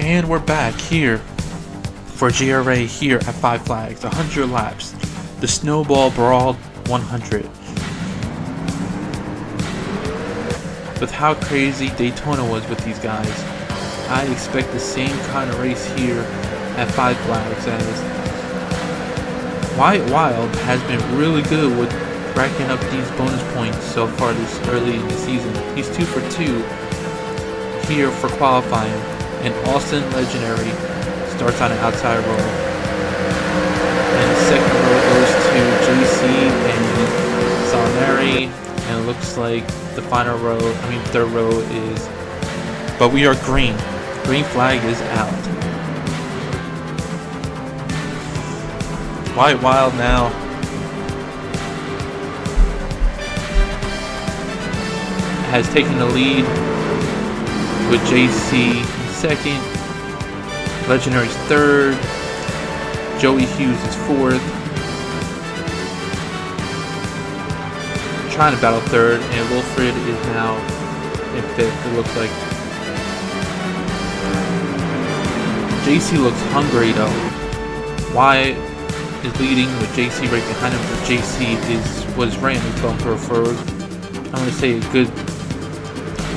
And we're back here for GRA here at 5 Flags, 100 laps, the Snowball Brawl 100. With how crazy Daytona was with these guys, I expect the same kind of race here at 5 Flags, as Wyatt Wild has been really good with racking up these bonus points so far this early in the season. He's 2 for 2 here for qualifying, and Austin Legendary starts on an outside roll. And the second row goes to JC and Salinari, and it looks like the final row, third row is, but we are green. Green flag is out. Wyatt Wild now has taken the lead with JC in second, Legendary's third, Joey Hughes is fourth, trying to battle third, and Wilfred is now in fifth, it looks like. JC looks hungry though. Wyatt is leading with JC right behind him, but JC was ran his bumper for, I'm going to say, a good,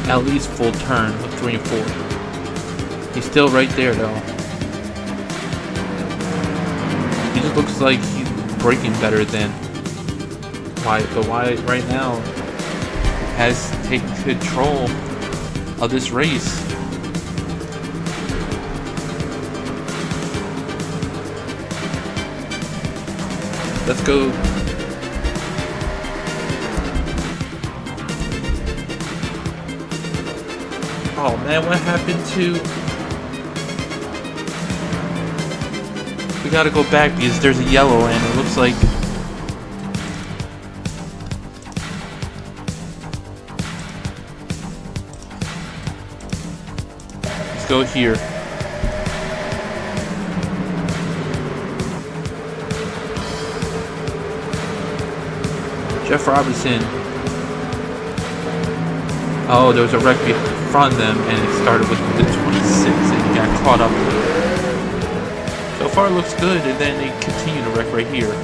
at least full turn of 3 and 4. He's still right there though. He just looks like he's braking better than Wyatt, but Wyatt right now has taken control of this race. Let's go. Oh man, what happened to... We gotta go back because there's a yellow and it looks like... Let's go here. Jeff Robinson. Oh, there was a wreck behind them, and it started with the 26, and he got caught up. So far, it looks good, and then they continue to wreck right here.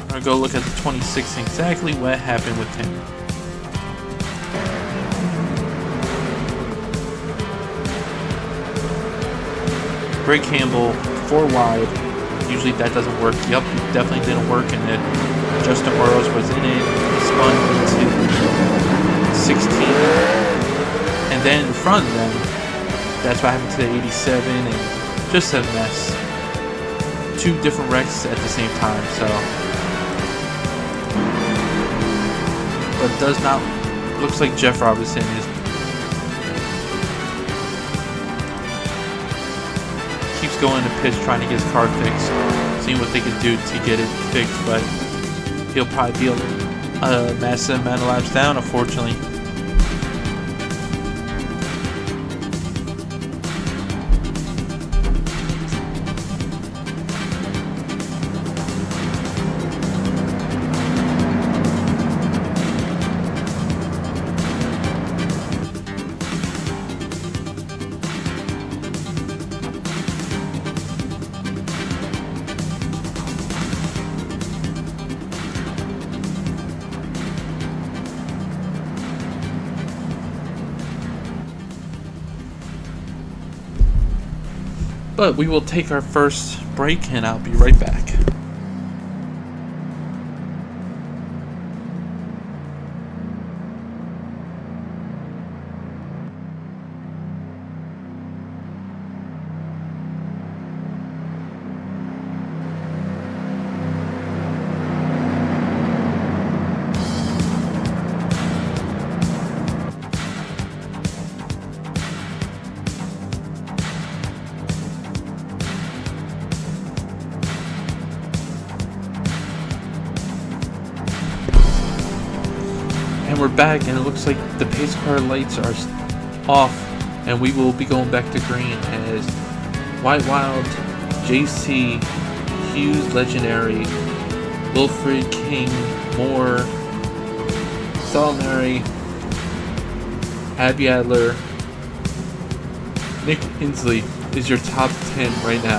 I'm gonna go look at the 26 and exactly what happened with him. Greg Campbell, 4 wide. Usually that doesn't work. Yep, it definitely didn't work, and then Justin Burrows was in it. He spun into 16. And then in front of them, that's what happened to the 87, and just a mess. 2 different wrecks at the same time, so. But it does not, looks like Jeff Robinson is keeps going to pitch, trying to get his car fixed, seeing what they can do to get it fixed, but he'll probably be a massive amount of laps down, unfortunately. But we will take our first break, and I'll be right back. And we're back, and it looks like the pace car lights are off, and we will be going back to green as Wyatt Wild, JC, Hughes Legendary, Wilfred King, Moore, Salinari, Abby Adler, Nick Inslee is your top 10 right now.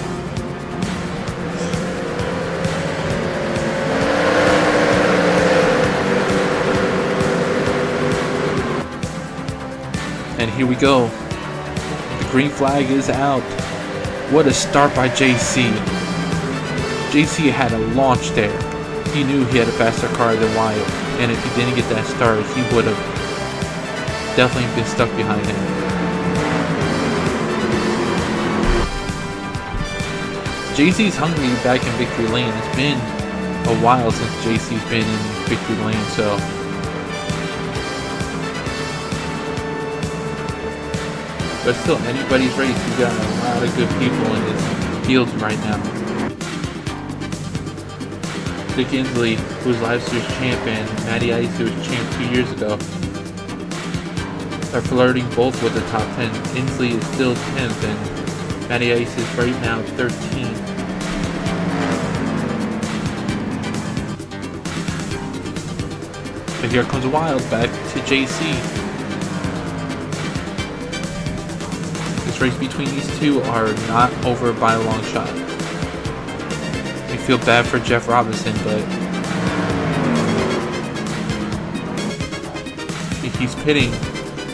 And here we go. The green flag is out. What a start by JC. JC had a launch there. He knew he had a faster car than Wyatt, and if he didn't get that start, he would have definitely been stuck behind him. JC's hungry back in victory lane. It's been a while since JC's been in victory lane, so but still, anybody's race. We got a lot of good people in this field right now. Nick Inslee, who's last year's champ, and Matty Ice, who was champ 2 years ago, are flirting both with the top 10. Inslee is still 10th, and Matty Ice is right now 13th. But here comes Wild back to JC. This race between these two are not over by a long shot. I feel bad for Jeff Robinson, but he's pitting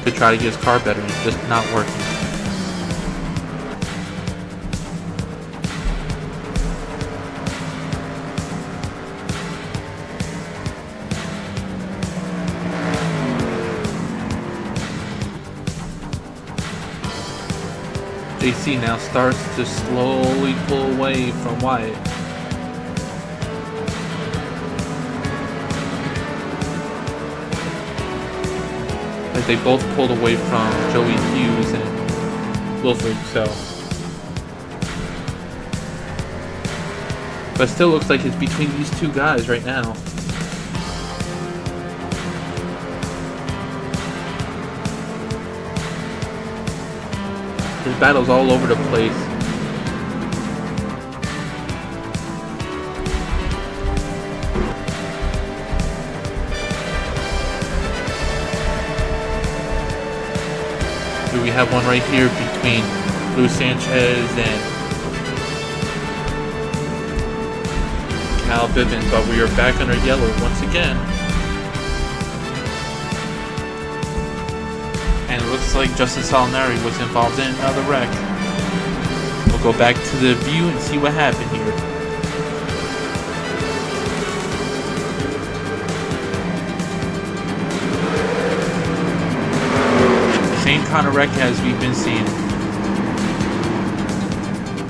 to try to get his car better, and it's just not working. JC now starts to slowly pull away from Wyatt. As they both pulled away from Joey Hughes and Wilfred, so. But it still looks like it's between these two guys right now. There's battles all over the place. Here we have one right here between Luis Sanchez and Cal Bivens, but we are back under yellow once again. And it looks like Justin Salinari was involved in another wreck. We'll go back to the view and see what happened here. Same kind of wreck as we've been seeing.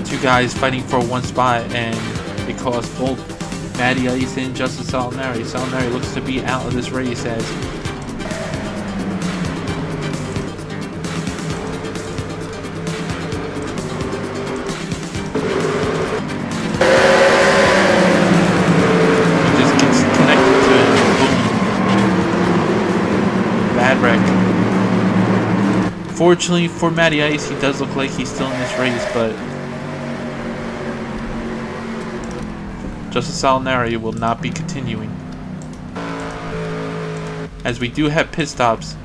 Two guys fighting for one spot, and it cost both Matty Ice and Justin Salinari. Salinari looks to be out of this race as fortunately for Matty Ice, he does look like he's still in this race, but Justin Salinari will not be continuing. As we do have pit stops.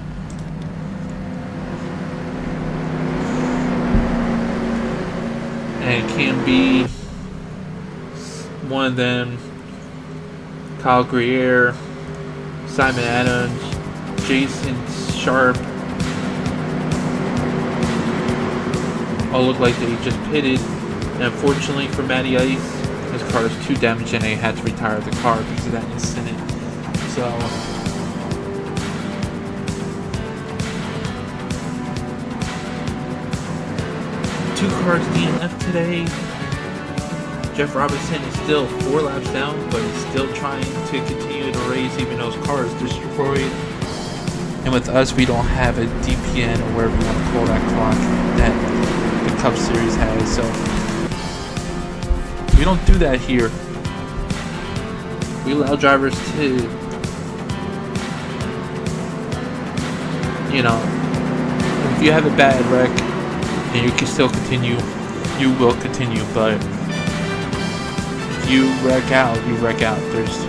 And it can be one of them, Kyle Greer, Simon Adams, Jason Sharp, all look like they just pitted, and unfortunately for Matty Ice, his car is too damaged and they had to retire the car because of that incident. So two cars DNF today. Jeff Robinson is still 4 laps down, but he's still trying to continue the race even though his car is destroyed. And with us, we don't have a DPN or wherever you want to call that clock that the Cup Series has, so we don't do that here. We allow drivers to, you know, if you have a bad wreck and you can still continue, you will continue, but if you wreck out, you wreck out. There's,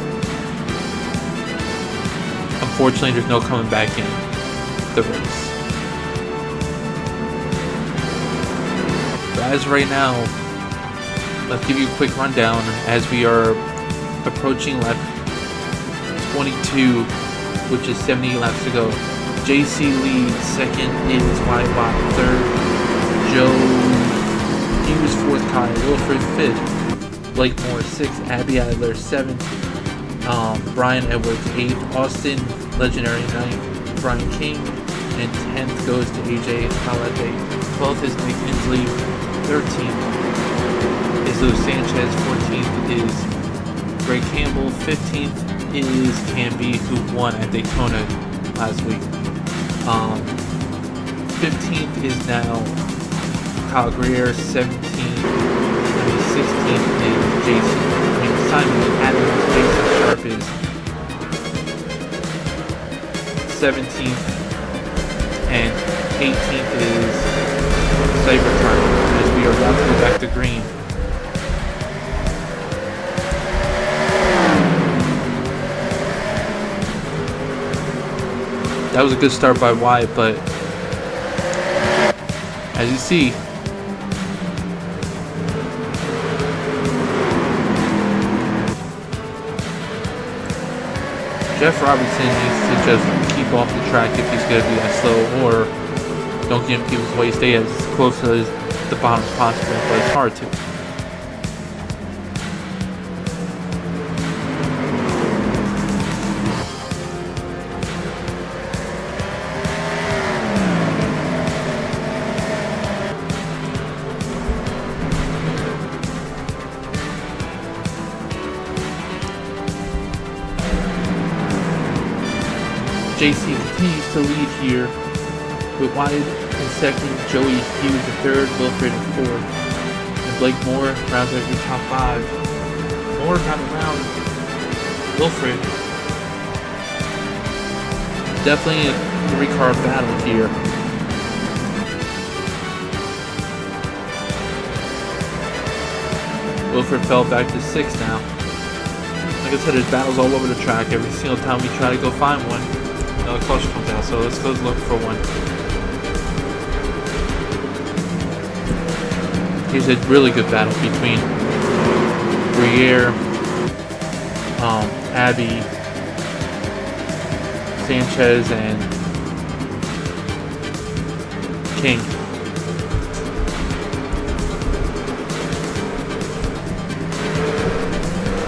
unfortunately, there's no coming back in the race. But as of right now, let's give you a quick rundown as we are approaching lap 22, which is 78 laps to go. JC leads, second is YY, third Joe, he was fourth, Kyle Wilfred fifth, Blake Moore sixth, Abby Adler seventh, Brian Edwards eighth, Austin Legendary ninth, Brian King, and 10th goes to AJ Halate, 12th is Nick Inslee, 13th is Lou Sanchez, 14th is Greg Campbell, 15th is Cam B, who won at Daytona last week. 15th is now Kyle Greer, 16th is Jason. Simon Adams, Jason Sharp is 17th, and 18th is Cybertron, as we are about to go back to green. That was a good start by Wyatt, but as you see, Jeff Robertson needs to just keep off the track if he's going to be that slow, or don't give him people's way, stay as close to the bottom as possible, but it's hard to. JC continues to lead here with Wyatt in second, Joey Hughes in third, Wilfred in fourth, and Blake Moore rounds out the top five. Moore got around Wilfred. Definitely a three-car battle here. Wilfred fell back to sixth now. Like I said, there's battles all over the track every single time we try to go find one. Another caution comes out, so let's go look for one. Here's a really good battle between Briere, Abby, Sanchez, and King.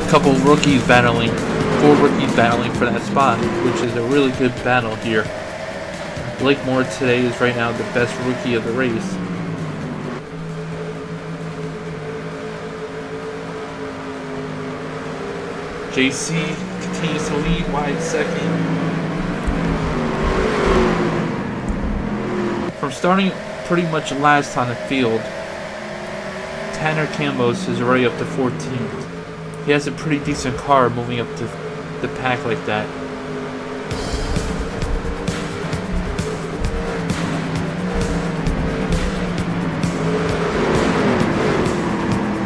A couple rookies battling. 4 rookies battling for that spot, which is a really good battle here. Blake Moore today is right now the best rookie of the race. JC continues to lead, Wyatt second. From starting pretty much last on the field, Tanner Campos is already up to 14th. He has a pretty decent car moving up to the pack like that.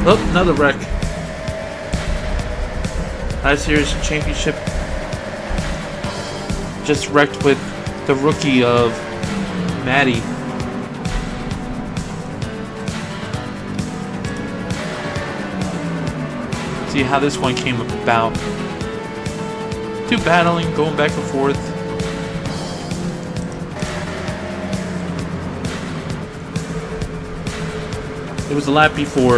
Oh, another wreck. Last year's championship just wrecked with the rookie of Maddie. See how this one came about. Two battling, going back and forth. It was a lap before.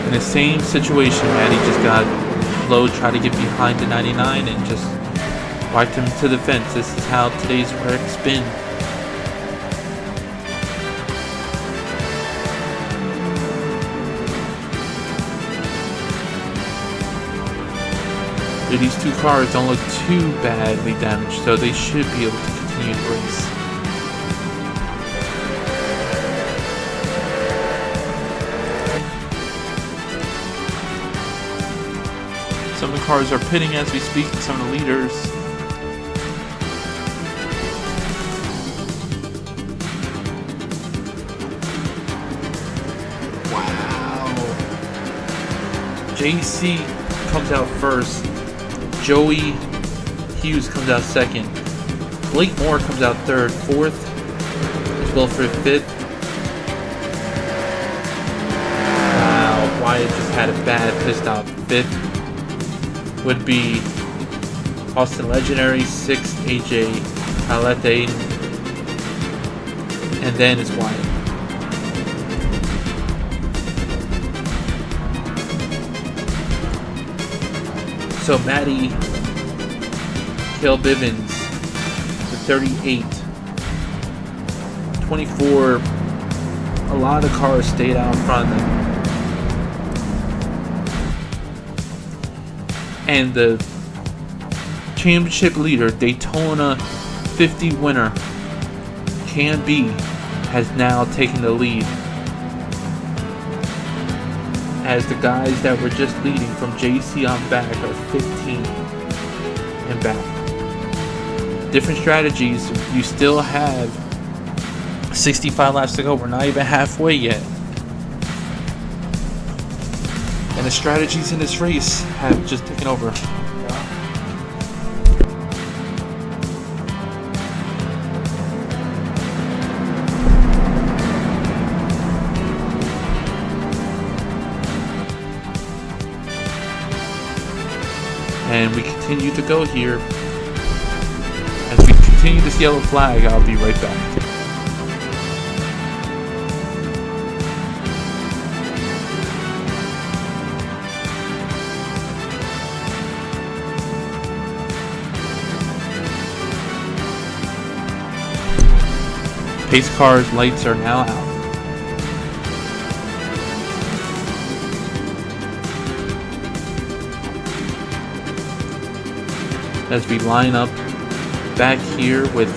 In the same situation, Maddie just got low, tried to get behind the 99 and just whacked him to the fence. This is how today's wreck's been. These two cars don't look too badly damaged, so they should be able to continue the race. Some of the cars are pitting as we speak, some of the leaders. JC comes out first. Joey Hughes comes out second. Blake Moore comes out third. Fourth is Wilfred. Fifth. Wow, Wyatt just had a bad pit stop. Fifth would be Austin Legendary. Sixth, AJ Alete. And then it's Wyatt. So Maddie Kill Bivens, the 38. 24. A lot of cars stayed out in front of them. And the championship leader, Daytona 50 winner, Cam B, has now taken the lead. As the guys that were just leading from JC on back are 15 and back. Different strategies. You still have 65 laps to go. We're not even halfway yet. And the strategies in this race have just taken over. And we continue to go here. As we continue this yellow flag, I'll be right back. Pace car's lights are now out. As we line up back here with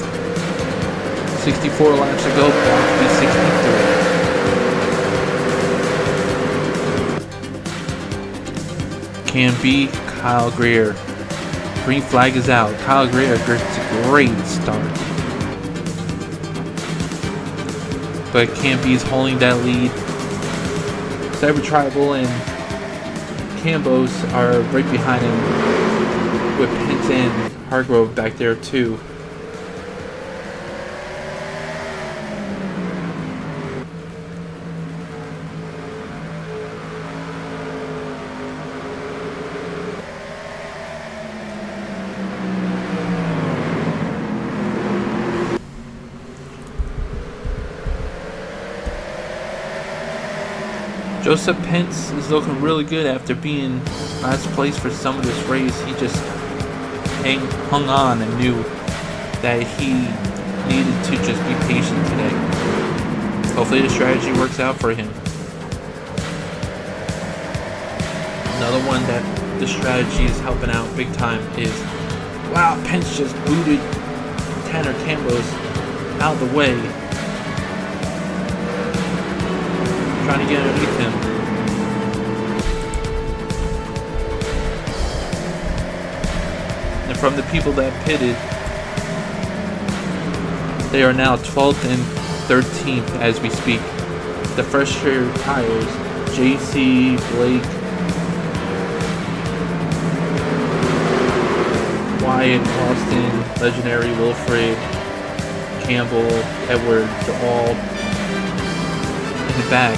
64 laps to go, back to 63. Can be Kyle Greer. Green flag is out. Kyle Greer gets a great start. But Campy's holding that lead. Cyber Tribal and Cambos are right behind him, with Pence and Hargrove back there too. Joseph Pence is looking really good after being last place for some of this race. He just hung on and knew that he needed to just be patient today. Hopefully the strategy works out for him. Another one that the strategy is helping out big time is, wow, Pence just booted Tanner Cambos out of the way, trying to get underneath him. And from the people that pitted, they are now 12th and 13th as we speak. The fresh year tires, JC, Blake, Wyatt, Austin, Legendary, Wilfred, Campbell, Edwards, are all in the back.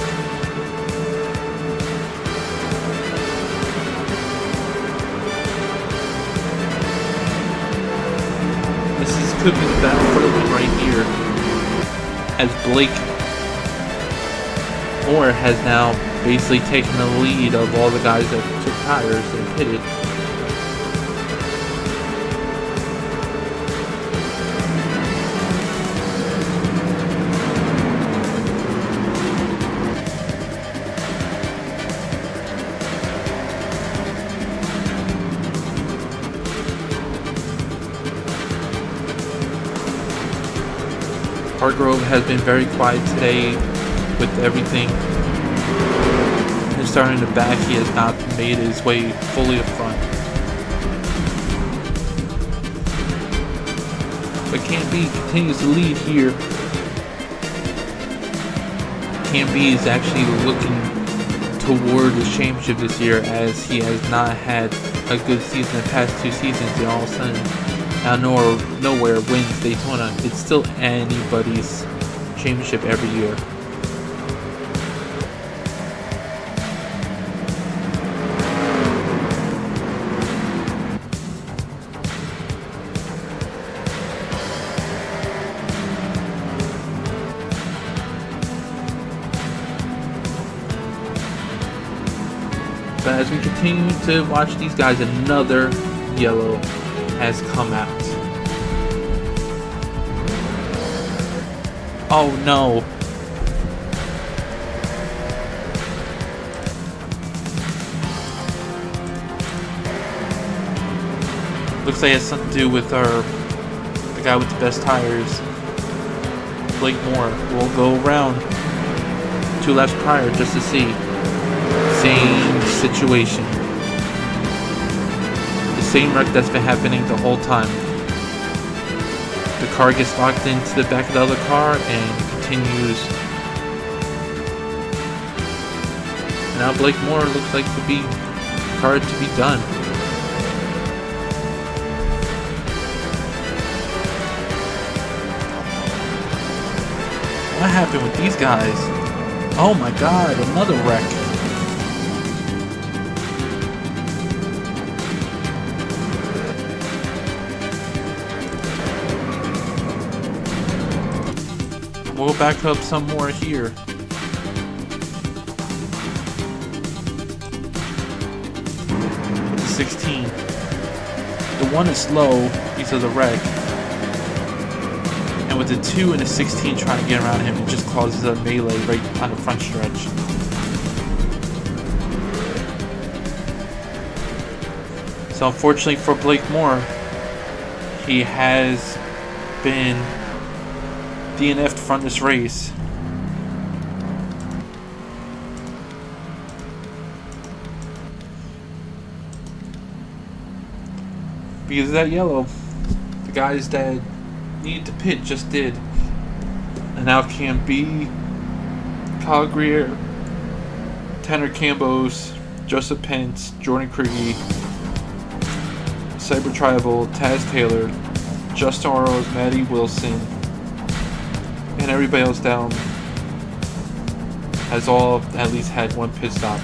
Could be the battle for the win right here, as Blake Moore has now basically taken the lead of all the guys that took tires and pitted. Hargrove has been very quiet today with everything. And starting to back, he has not made his way fully up front. But Cam B continues to lead here. Cam B is actually looking to toward the championship this year, as he has not had a good season the past 2 seasons, and all of a sudden, out of nowhere, wins Daytona. It's still anybody's championship every year. But as we continue to watch these guys, another yellow has come out. Oh no. Looks like it has something to do with the guy with the best tires. Blake Moore will go around 2 laps prior just to see. Same situation. The same wreck that's been happening the whole time. The car gets locked into the back of the other car and continues. Now Blake Moore looks like to be car to be done. What happened with these guys? Oh my god, another wreck. We'll back up some more here. The 16. The 1 is slow because of the wreck. And with the 2 and the 16 trying to get around him, it just causes a melee right on the front stretch. So unfortunately for Blake Moore, he has been DNF'd from this race. Because of that yellow, the guys that needed to pit just did. And now can be Kyle Greer, Tanner Campos, Joseph Pence, Jordan Krieger, Cyber Tribal, Taz Taylor, Justin Oroz, Maddie Wilson, and everybody else down has all at least had 1 pit stop.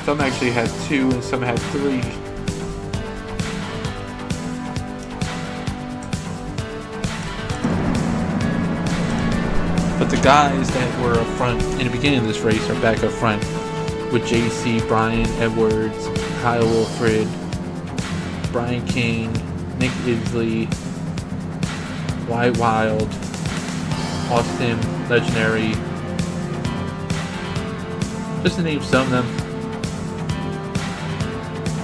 Some actually had 2 and some had 3. But the guys that were up front in the beginning of this race are back up front with JC, Brian Edwards, Kyle Wilfred, Brian King, Nick Isley, Wyatt Wild, Austin Legendary, just to name some of them.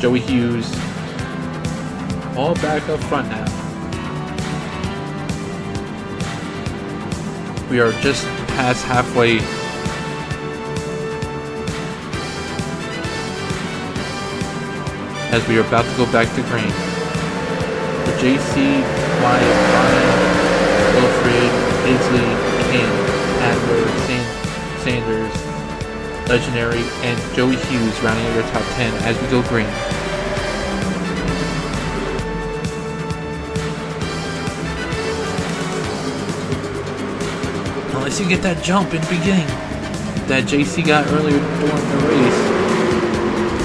Joey Hughes, all back up front now. We are just past halfway. As we are about to go back to green. The JC, Wyatt, Brian, Wilfred, Isley, King, Adler, Sanders, Legendary, and Joey Hughes rounding out our top 10 as we go green. Unless you get that jump in the beginning that JC got earlier during the race,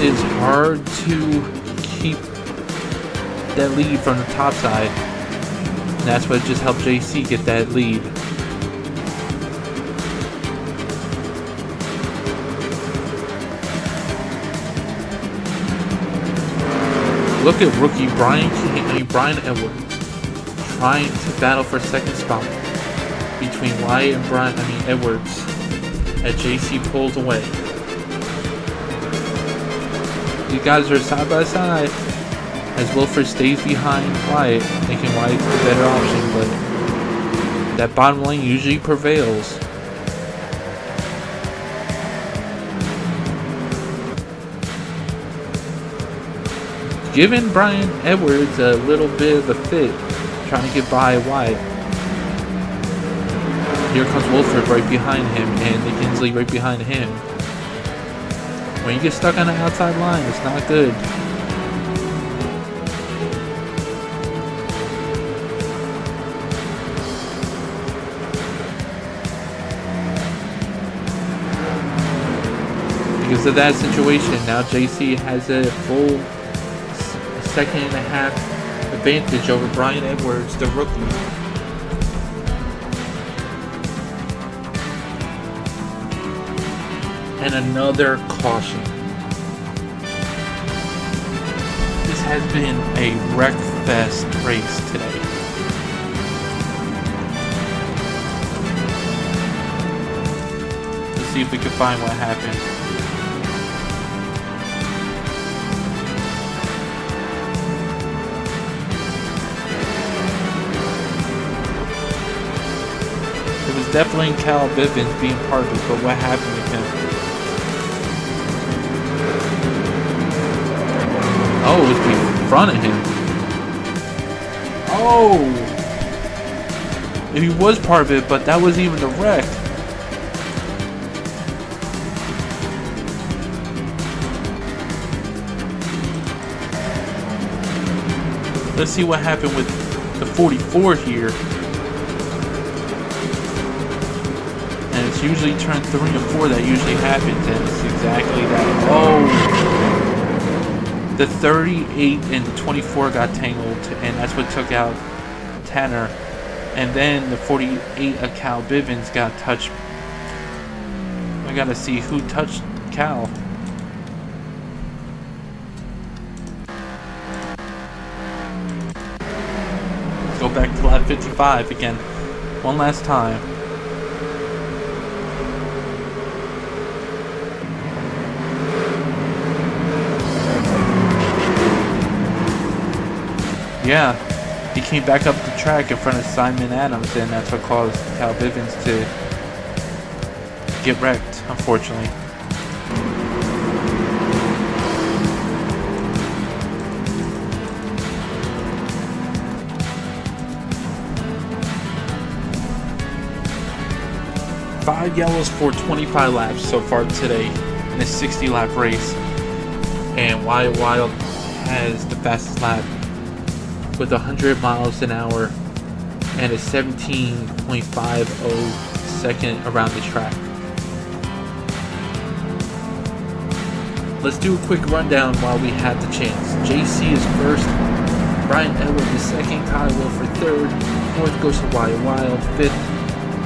it's hard to keep that lead from the top side. And that's what just helped JC get that lead. Look at rookie Brian Edwards trying to battle for second spot between Wyatt and Edwards as JC pulls away. These guys are side by side as Wilfred stays behind Wyatt, making Wyatt the better option, but that bottom lane usually prevails. Giving Brian Edwards a little bit of a fit, trying to get by Wyatt. Here comes Wilfred right behind him, and Nick Inslee right behind him. When you get stuck on the outside line, it's not good. Because of that situation, now JC has a full second and a half advantage over Brian Edwards, the rookie. And another caution. This has been a wreck-fest race today. Let's see if we can find what happened. It was definitely Cal Bivens being part of it, but what happened with him? Oh, it was in front of him. Oh! He was part of it, but that wasn't even the wreck. Let's see what happened with the 44 here. And it's usually turn 3 and 4 that usually happens, and it's exactly that. Oh! The 38 and the 24 got tangled, and that's what took out Tanner. And then the 48 of Cal Bivens got touched. I gotta see who touched Cal. Let's go back to lap 55 again, one last time. Yeah, he came back up the track in front of Simon Adams, and that's what caused Cal Bivens to get wrecked, unfortunately. Five yellows for 25 laps so far today in a 60-lap race, and Wyatt Wild has the fastest lap with 100 miles an hour and a 17.50 second around the track. Let's do a quick rundown while we have the chance. JC is first, Brian Edwards is second, Kyle Wilford third, fourth goes to Wyatt Wild, fifth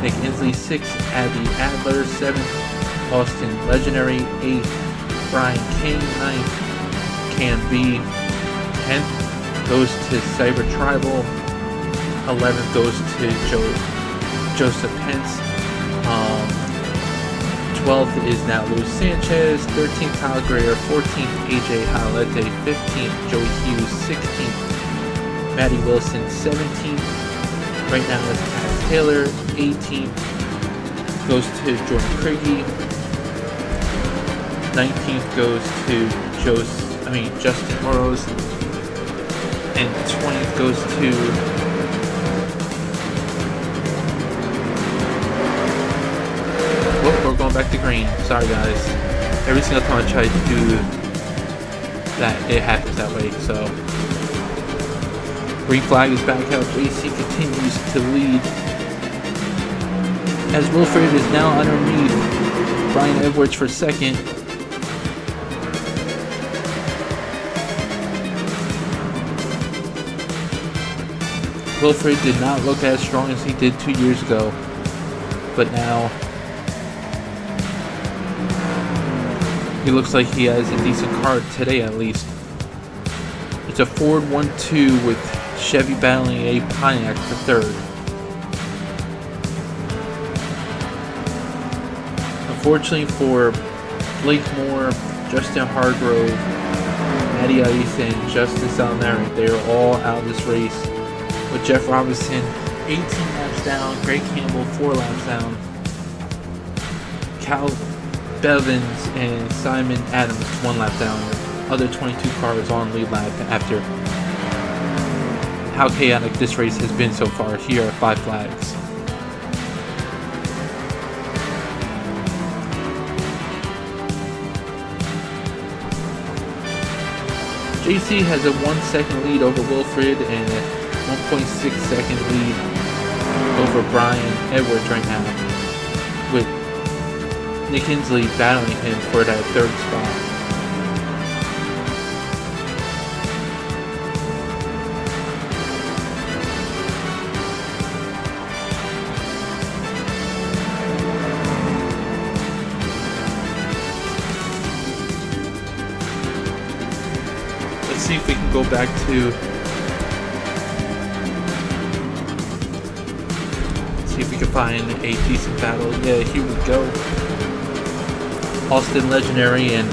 Nick Inslee, sixth Abby Adler, seventh Austin Legendary, eighth Brian King, ninth Cam B, 10th goes to Cyber Tribal, 11th goes to Joseph Pence, 12th is now Luis Sanchez, 13th Kyle Greer, 14th AJ Halete, 15th Joey Hughes, 16th Maddie Wilson, 17th right now is Pat Taylor, 18th goes to Jordan Craigie, 19th goes to Justin Burrows, and 20th goes to whoop, we're going back to green. Sorry guys. Every single time I try to do that, it happens that way. So green flag is back out. JC continues to lead as Wilfred is now underneath Brian Edwards for second. Wilfred did not look as strong as he did 2 years ago, but now he looks like he has a decent car today at least. It's a Ford 1-2 with Chevy battling a Pontiac for third. Unfortunately for Blake Moore, Justin Hargrove, Matty Ice, and Justin Salinari, they are all out of this race. With Jeff Robinson 18 laps down, Greg Campbell 4 laps down, Cal Bevins and Simon Adams 1 lap down. The other 22 cars on lead lap after how chaotic this race has been so far. Here are 5 flags. JC has a 1 second lead over Wilfred and a 1.6 second lead over Brian Edwards right now, with Nick Hensley battling him for that 3rd spot. Let's see if we can go back to see if we can find a decent battle. Yeah, here we go. Austin Legendary and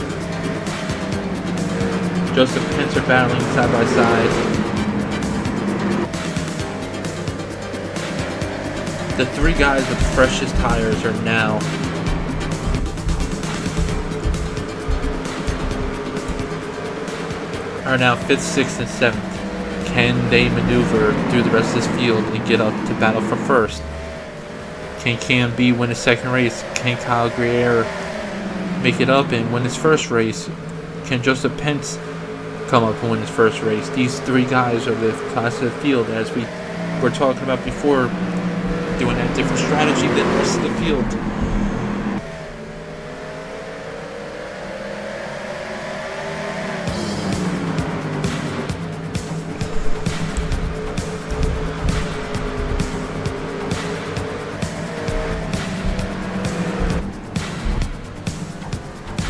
Joseph Pence are battling side by side. The 3 guys with the freshest tires are now are 5th, 6th, and 7th. Can they maneuver through the rest of this field and get up to battle for 1st? Can Cam B win his 2nd race? Can Kyle Greer make it up and win his 1st race? Can Joseph Pence come up and win his 1st race? These 3 guys are the class of the field, as we were talking about before, doing a different strategy than the rest of the field.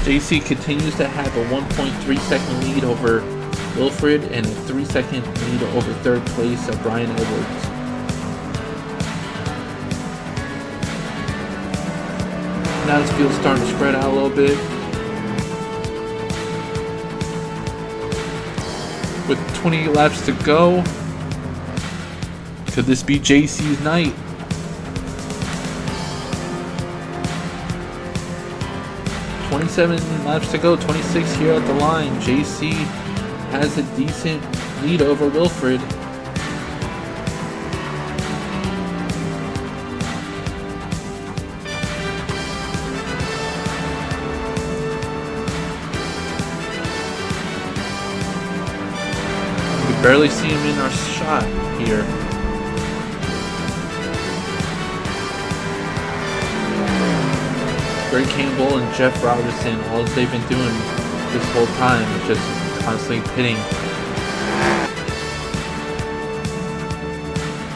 JC continues to have a 1.3 second lead over Wilfred and a 3 second lead over 3rd place of Brian Edwards. Now this field's starting to spread out a little bit. With 28 laps to go, could this be JC's night? 27 laps to go, 26 here at the line. JC has a decent lead over Wilfred. We barely see him in our shot here. Greg Campbell and Jeff Robinson, all they've been doing this whole time is just constantly pitting.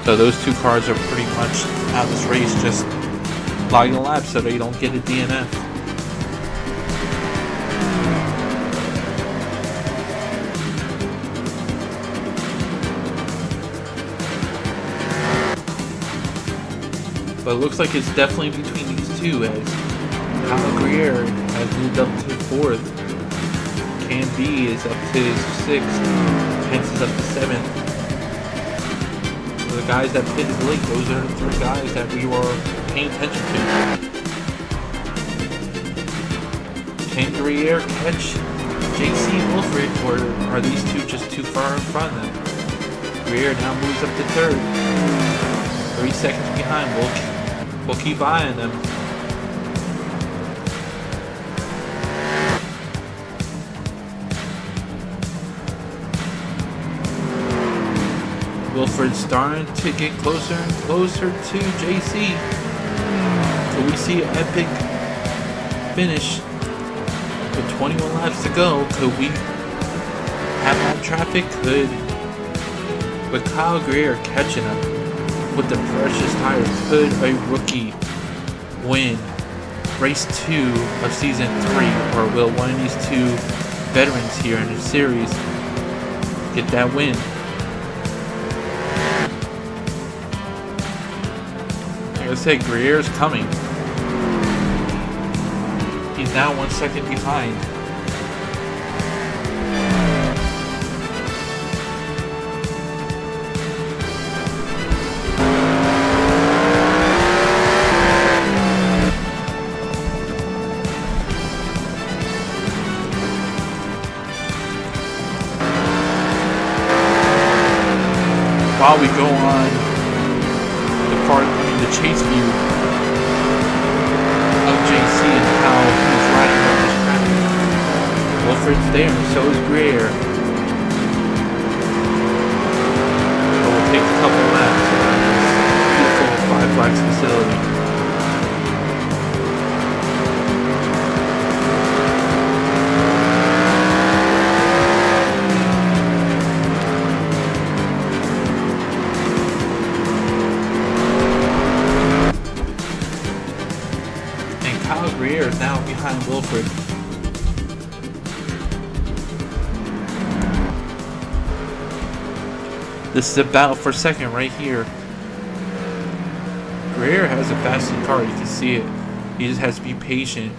So those 2 cars are pretty much out of this race, just logging the laps so they don't get a DNF. But it looks like it's definitely between these 2, as Kyle Greer has moved up to 4th. Cam B is up to 6th. Pence is up to 7th. So the guys that pitted late, those are the 3 guys that we were paying attention to. Can Greer catch JC and Wilfred, or are these 2 just too far in front of them? Greer now moves up to 3rd. 3 seconds behind. We'll keep eyeing them. Wilfred's starting to get closer and closer to JC. Could we see an epic finish with 21 laps to go? Could we have that traffic? Could, with Kyle Greer catching up with the precious tires, could a rookie win race 2 of season 3, or will one of these 2 veterans here in the series get that win? Like I said, Greer's coming. He's now 1 second behind. While we go on the chase view of JC and how he's riding on this track, Wilfred's there, so is Greer. Greer is now behind Wilfred. This is a battle for second right here. Greer has a faster car, you can see it. He just has to be patient.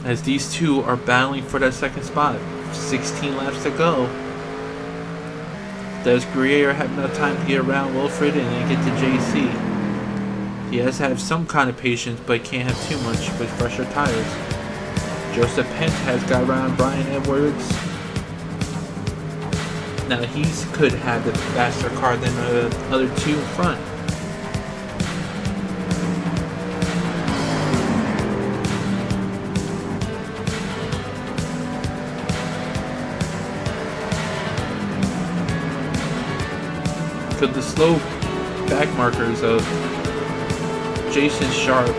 As these two are battling for that second spot. 16 laps to go. Does Greer have enough time to get around Wilfred and then get to JC? He has to have some kind of patience, but can't have too much with fresher tires. Joseph Pence has got around Brian Edwards. Now he could have the faster car than the other two in front. Could the slow back markers of Jason Sharp,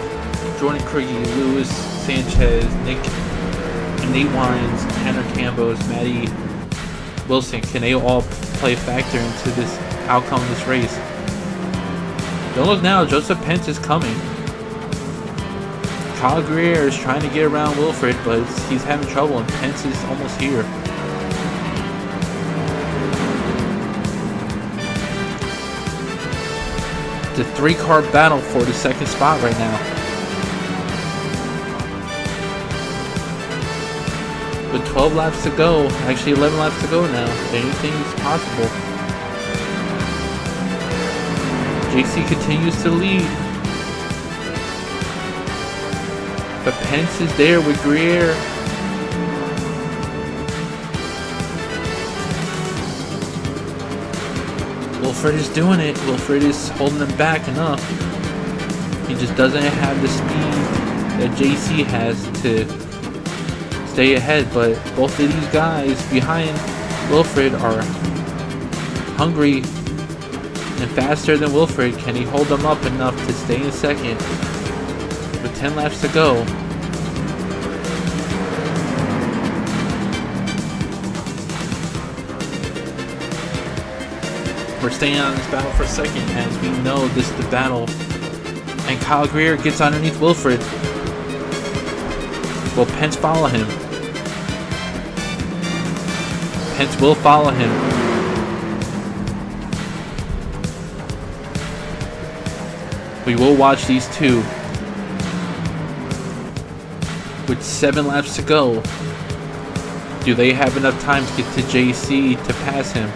Jordan Krugge, Lewis Sanchez, Nate Wines, Tanner Campos, Matty Wilson, can they all play a factor into this outcome of this race? Don't look now, Joseph Pence is coming. Kyle Greer is trying to get around Wilfred, but he's having trouble, and Pence is almost here. The three-car battle for the second spot right now. With 12 laps to go, actually 11 laps to go now, anything is possible. JC continues to lead. But Pence is there with Greer. Wilfred is doing it. Wilfred is holding them back enough. He just doesn't have the speed that JC has to stay ahead. But both of these guys behind Wilfred are hungry and faster than Wilfred. Can he hold them up enough to stay in second? With 10 laps to go. We're staying on this battle for a second, as we know this is the battle. And Kyle Greer gets underneath Wilfred. Will Pence follow him? Pence will follow him. We will watch these two. With 7 laps to go, do they have enough time to get to JC to pass him?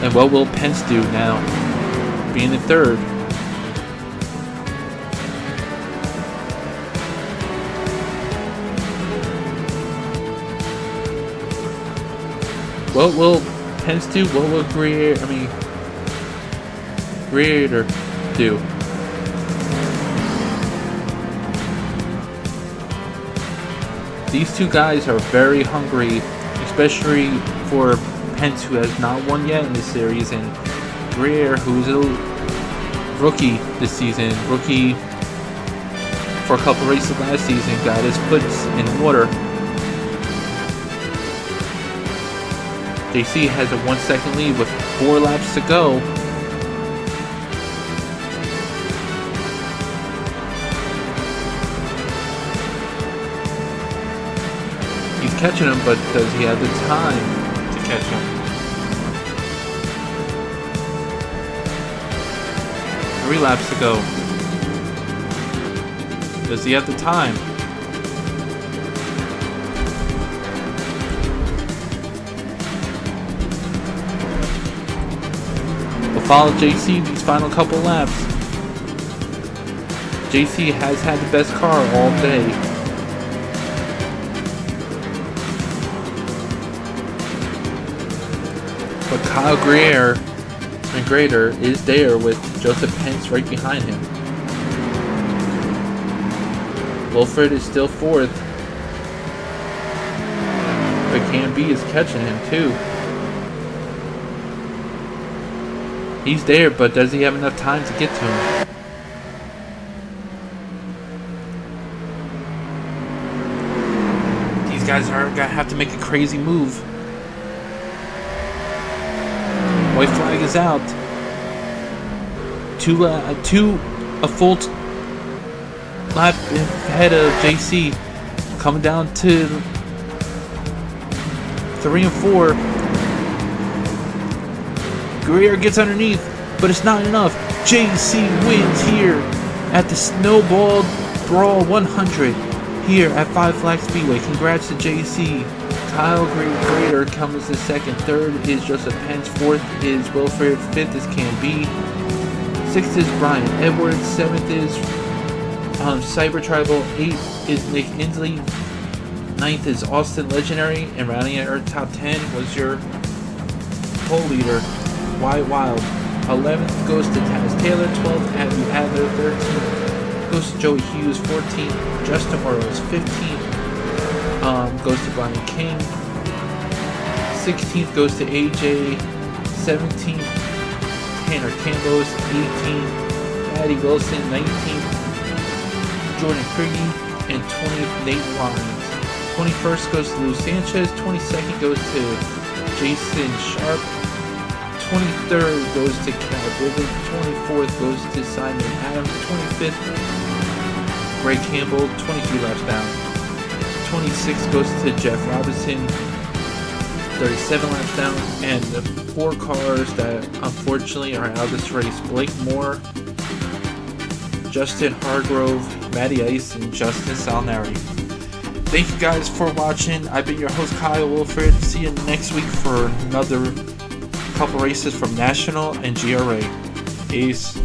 And what will Pence do now, being in third? What will Pence do? What will Greer do? These two guys are very hungry, especially for Pence, who has not won yet in this series, and Greer, who's a rookie this season, rookie for a couple races last season, got his foot in water. JC has a 1 second lead with 4 laps to go. He's catching him, but does he have the time to catch him? 3 laps to go. Does he have the time? We'll follow JC these final couple laps. JC has had the best car all day. But Kyle Greer and Grader is there with Joseph Pence right behind him. Wilfred is still fourth, but Cam B is catching him too. He's there, but does he have enough time to get to him? These guys are gonna have to make a crazy move. White flag is out. a full lap ahead of JC. Coming down to 3 and 4. Greer gets underneath, but it's not enough. JC wins here at the Snowball Brawl 100 here at Five Flags Speedway. Congrats to JC. Kyle Grader comes in second. Third is Joseph Pence. Fourth is Wilfred. Fifth is Cam B. Sixth is Brian Edwards. Seventh is Cyber Tribal. Eighth is Nick Inslee. Ninth is Austin Legendary. And rounding out our top 10 was your pole leader, Why Wild. 11th goes to Taz Taylor. 12th, Abby Adler. 13th goes to Joey Hughes. 14th, Justin Orles. 15th goes to Brian King. 16th goes to AJ. 17th, Tanner Campos. 18th, Maddie Wilson. 19th, Jordan Kriggy. And 20th, Nate Lyons. 21st goes to Lou Sanchez. 22nd goes to Jason Sharp. 23rd goes to Cal Ribbon. 24th goes to Simon Adams. 25th, Greg Campbell, 23 laps down. 26th goes to Jeff Robinson, 37 laps down. And the 4 cars that unfortunately are out of this race: Blake Moore, Justin Hargrove, Matty Ice, and Justin Salnari. Thank you guys for watching. I've been your host, Kyle Wilfred. See you next week for another couple races from National and GRA. Peace.